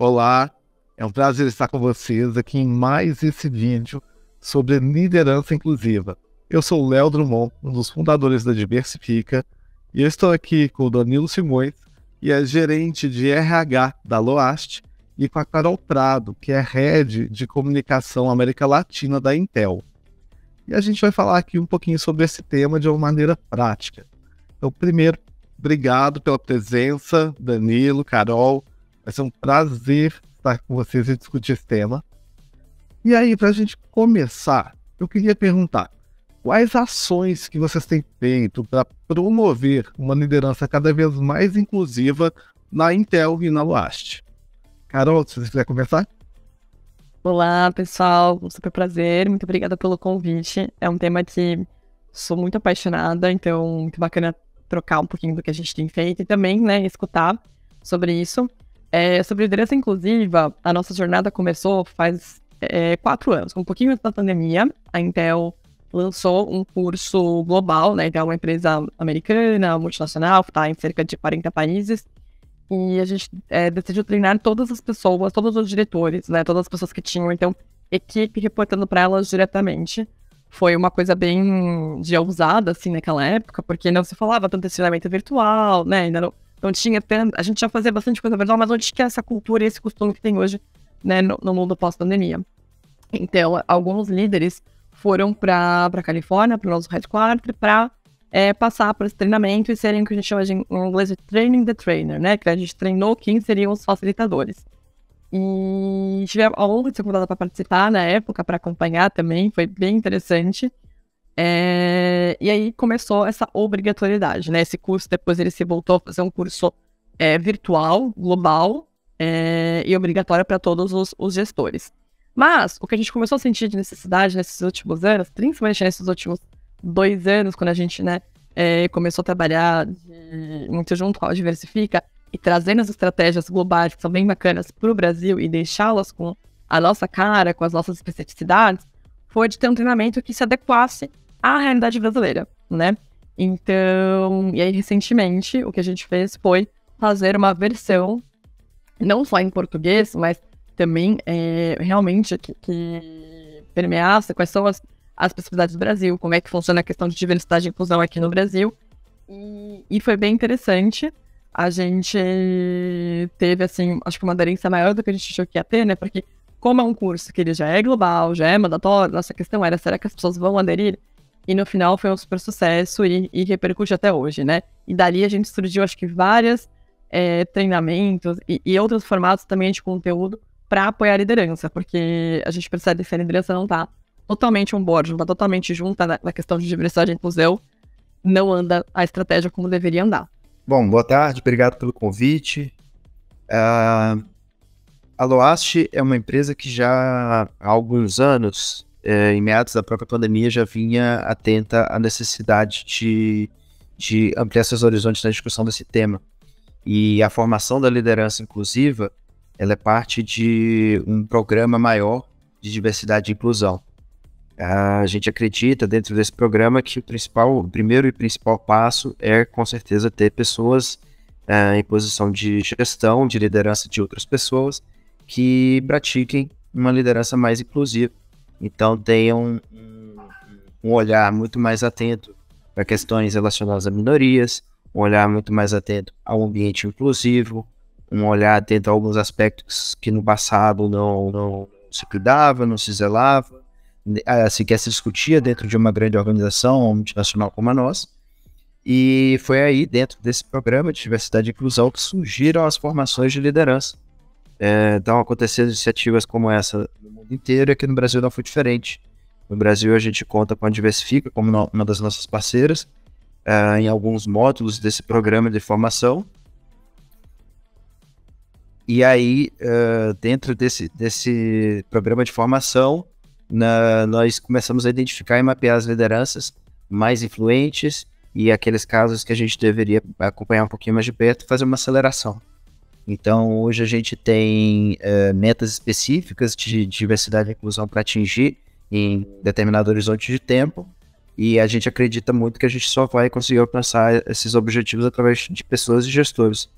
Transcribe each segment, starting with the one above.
Olá, é um prazer estar com vocês aqui em mais esse vídeo sobre liderança inclusiva. Eu sou o Léo Drummond, um dos fundadores da Diversifica, e eu estou aqui com o Danilo Simões, que é gerente de RH da Loast, e com a Carol Prado, que é Head de Comunicação América Latina da Intel. E a gente vai falar aqui um pouquinho sobre esse tema de uma maneira prática. Então, primeiro, obrigado pela presença, Danilo, Carol. Vai ser um prazer estar com vocês e discutir esse tema. E aí, para a gente começar, eu queria perguntar, quais ações que vocês têm feito para promover uma liderança cada vez mais inclusiva na Intel e na Loast? Carol, se você quiser começar. Olá, pessoal. Um super prazer. Muito obrigada pelo convite. É um tema que sou muito apaixonada, então muito bacana trocar um pouquinho do que a gente tem feito e também, né, escutar sobre isso. Sobre liderança inclusiva, a nossa jornada começou faz 4 anos. Um pouquinho antes da pandemia, a Intel lançou um curso global, né? Então é uma empresa americana, multinacional, que está em cerca de 40 países. E a gente decidiu treinar todas as pessoas, todos os diretores, né? Todas as pessoas que tinham, então, equipe reportando para elas diretamente. Foi uma coisa bem de ousada, assim, naquela época, porque não se falava tanto de treinamento virtual, né? Ainda não tinha tanto... A gente já fazia bastante coisa virtual, mas não tinha essa cultura e esse costume que tem hoje, né? No mundo pós-pandemia. Então, alguns líderes foram para Califórnia, para o nosso headquarter, para passar por esse treinamento e serem o que a gente chama de, em inglês, de training the trainer, né? Que a gente treinou quem seriam os facilitadores. E tivemos a honra de ser convidada para participar na época, para acompanhar também, foi bem interessante. E aí começou essa obrigatoriedade, né? Esse curso, depois ele se voltou a fazer um curso virtual, global, e obrigatório para todos os gestores. Mas o que a gente começou a sentir de necessidade nesses últimos anos, principalmente nesses últimos 2 anos, quando a gente, né, começou a trabalhar muito junto com a Diversifica e trazendo as estratégias globais que são bem bacanas para o Brasil e deixá-las com a nossa cara, com as nossas especificidades, foi de ter um treinamento que se adequasse à realidade brasileira, né? Então, e aí recentemente o que a gente fez foi fazer uma versão, não só em português, mas também realmente que permeasse quais são as especificidades do Brasil, como é que funciona a questão de diversidade e inclusão aqui no Brasil. E foi bem interessante. A gente teve, assim, acho que uma aderência maior do que a gente achou que ia ter, né? Porque como é um curso que ele já é global, já é mandatório, nossa questão era, será que as pessoas vão aderir? E no final foi um super sucesso e repercute até hoje, né? E dali a gente surgiu, acho que vários treinamentos e outros formatos também de conteúdo para apoiar a liderança, porque a gente percebe que a liderança não está totalmente on board, não está totalmente junta na questão de diversidade e inclusão, não anda a estratégia como deveria andar. Bom, boa tarde, obrigado pelo convite. A Loast é uma empresa que já há alguns anos, em meados da própria pandemia, já vinha atenta à necessidade de ampliar seus horizontes na discussão desse tema. E a formação da liderança inclusiva, ela é parte de um programa maior de diversidade e inclusão. A gente acredita dentro desse programa que o primeiro e principal passo é, com certeza, ter pessoas em posição de gestão, de liderança de outras pessoas que pratiquem uma liderança mais inclusiva. Então, tenham um olhar muito mais atento para questões relacionadas a minorias, um olhar muito mais atento ao ambiente inclusivo, um olhar atento a alguns aspectos que no passado não se cuidava, não se zelava, sequer se discutia dentro de uma grande organização multinacional como a nossa. E foi aí, dentro desse programa de diversidade e inclusão, que surgiram as formações de liderança. Então, aconteceram iniciativas como essa no mundo inteiro, e aqui no Brasil não foi diferente. No Brasil, a gente conta com a Diversifica como uma das nossas parceiras, em alguns módulos desse programa de formação. E aí, dentro desse programa de formação, nós começamos a identificar e mapear as lideranças mais influentes e aqueles casos que a gente deveria acompanhar um pouquinho mais de perto, fazer uma aceleração. Então, hoje a gente tem metas específicas de diversidade e inclusão para atingir em determinado horizonte de tempo, e a gente acredita muito que a gente só vai conseguir alcançar esses objetivos através de pessoas e gestores.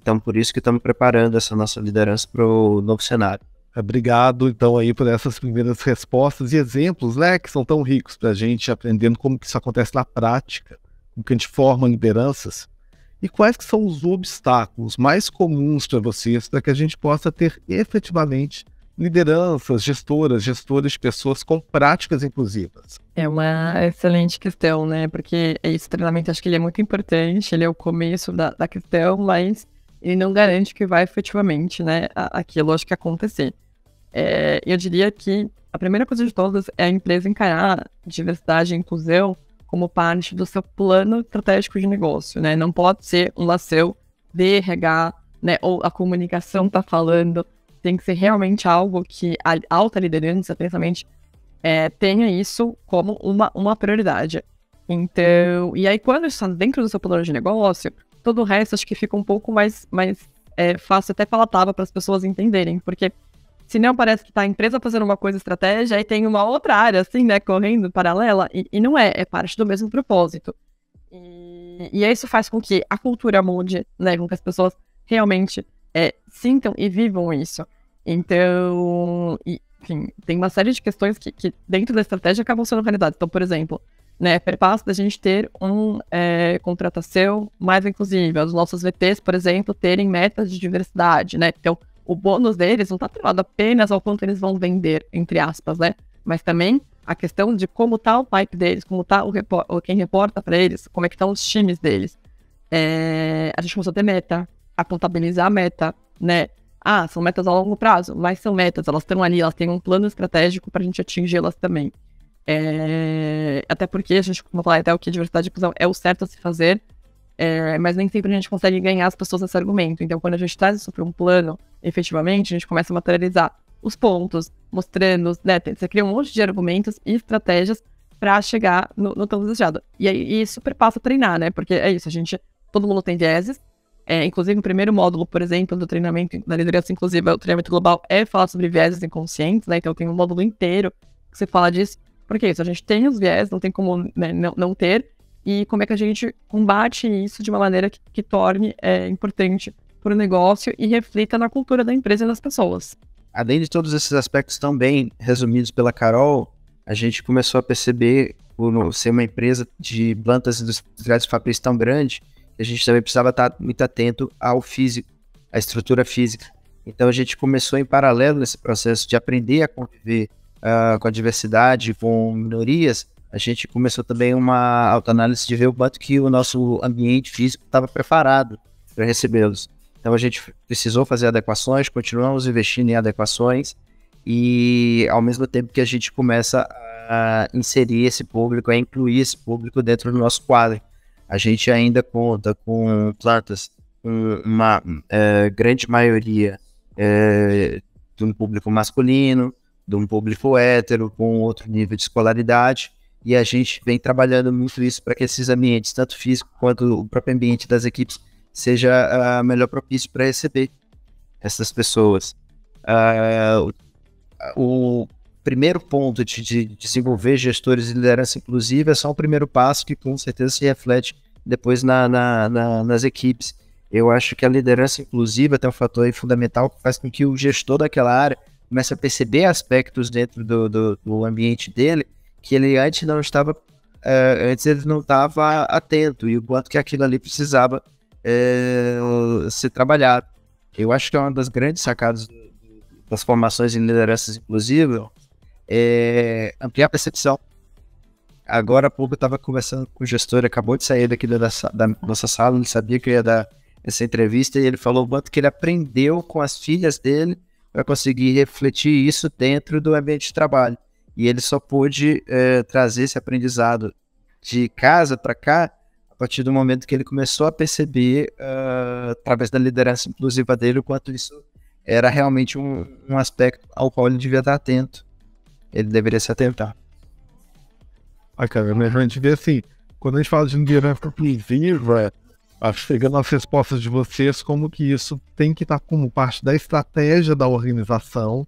Então, por isso que estamos preparando essa nossa liderança para o novo cenário. Obrigado, então, aí por essas primeiras respostas e exemplos, né, que são tão ricos para a gente aprendendo como que isso acontece na prática, como que a gente forma lideranças. E quais que são os obstáculos mais comuns para vocês para que a gente possa ter efetivamente lideranças, gestores, pessoas com práticas inclusivas? É uma excelente questão, né? Porque esse treinamento, acho que ele é muito importante, ele é o começo da questão, mas ele não garante que vai efetivamente, né, aquilo acho que acontecer. Eu diria que a primeira coisa de todas é a empresa encarar diversidade e inclusão como parte do seu plano estratégico de negócio, né? Não pode ser um laceu de RH, né? Ou a comunicação está falando, tem que ser realmente algo que a alta liderança, principalmente, tenha isso como uma prioridade. Então, e aí quando isso está dentro do seu plano de negócio, todo o resto acho que fica um pouco mais fácil, até palatável para as pessoas entenderem, porque senão parece que tá a empresa fazendo uma coisa estratégia e tem uma outra área, assim, né, correndo paralela, e não é parte do mesmo propósito. E isso faz com que a cultura mude, né, com que as pessoas realmente sintam e vivam isso. Então, enfim, tem uma série de questões que dentro da estratégia acabam sendo realidade. Então, por exemplo, né, perpassa da gente ter contratação mais inclusiva, os nossos VPs, por exemplo, terem metas de diversidade, né, então o bônus deles não está atrelado apenas ao quanto eles vão vender, entre aspas, né? Mas também a questão de como está o pipe deles, como está quem reporta para eles, como é que estão os times deles. A gente começou a ter meta, a contabilizar a meta, né? São metas a longo prazo, mas são metas, elas estão ali, elas têm um plano estratégico para a gente atingi-las também. Até porque a gente, como eu falei, até o que diversidade e inclusão é o certo a se fazer, mas nem sempre a gente consegue ganhar as pessoas nesse argumento. Então, quando a gente traz isso para um plano, efetivamente, a gente começa a materializar os pontos, mostrando, né, você cria um monte de argumentos e estratégias para chegar no tão desejado. E aí, isso perpassa a treinar, né, porque é isso, todo mundo tem vieses, inclusive o primeiro módulo, por exemplo, do treinamento da liderança inclusiva, o treinamento global, falar sobre vieses inconscientes, né, então tem um módulo inteiro que você fala disso, porque é isso, a gente tem os viés, não tem como, né, não ter, e como é que a gente combate isso de uma maneira que torne importante para o negócio e reflita na cultura da empresa e das pessoas. Além de todos esses aspectos tão bem resumidos pela Carol, a gente começou a perceber, por ser uma empresa de plantas industriais de Fabrício tão grande, que a gente também precisava estar muito atento ao físico, à estrutura física. Então a gente começou em paralelo nesse processo de aprender a conviver com a diversidade, com minorias. A gente começou também uma autoanálise de ver o quanto que o nosso ambiente físico estava preparado para recebê-los. Então a gente precisou fazer adequações, continuamos investindo em adequações e ao mesmo tempo que a gente começa a inserir esse público, a incluir esse público dentro do nosso quadro. A gente ainda conta com plantas, com uma grande maioria de um público masculino, de um público hétero, com outro nível de escolaridade, e a gente vem trabalhando muito isso para que esses ambientes, tanto físico quanto o próprio ambiente das equipes, seja melhor propício para receber essas pessoas. O primeiro ponto de desenvolver gestores de liderança inclusiva é só o primeiro passo que com certeza se reflete depois nas equipes. Eu acho que a liderança inclusiva tem um fator fundamental que faz com que o gestor daquela área comece a perceber aspectos dentro do ambiente dele que ele antes não estava atento, e o quanto que aquilo ali precisava ser trabalhado. Eu acho que é uma das grandes sacadas das formações em lideranças inclusivas ampliar a percepção. Agora há pouco eu estava conversando com o gestor, ele acabou de sair daqui da nossa sala, ele sabia que eu ia dar essa entrevista, e ele falou o quanto que ele aprendeu com as filhas dele para conseguir refletir isso dentro do ambiente de trabalho. E ele só pôde trazer esse aprendizado de casa para cá a partir do momento que ele começou a perceber, através da liderança inclusiva dele, o quanto isso era realmente um aspecto ao qual ele devia estar atento. Ele deveria se atentar. Cara, a gente vê assim, quando a gente fala de liderança inclusiva, pegando as respostas de vocês, como que isso tem que estar como parte da estratégia da organização,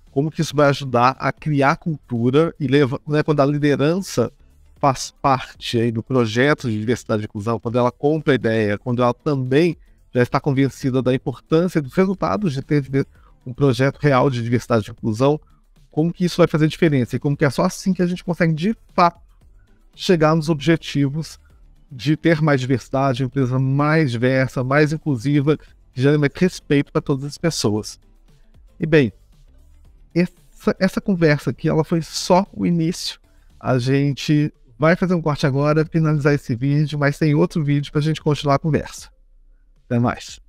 como que isso vai ajudar a criar cultura e né, quando a liderança faz parte aí do projeto de diversidade e inclusão, quando ela compra a ideia, quando ela também já está convencida da importância dos resultados de ter um projeto real de diversidade e inclusão, como que isso vai fazer diferença e como que é só assim que a gente consegue, de fato, chegar nos objetivos de ter mais diversidade, uma empresa mais diversa, mais inclusiva, que gere mais respeito para todas as pessoas. E bem, essa conversa aqui, ela foi só o início. A gente vai fazer um corte agora, finalizar esse vídeo, mas tem outro vídeo para a gente continuar a conversa. Até mais.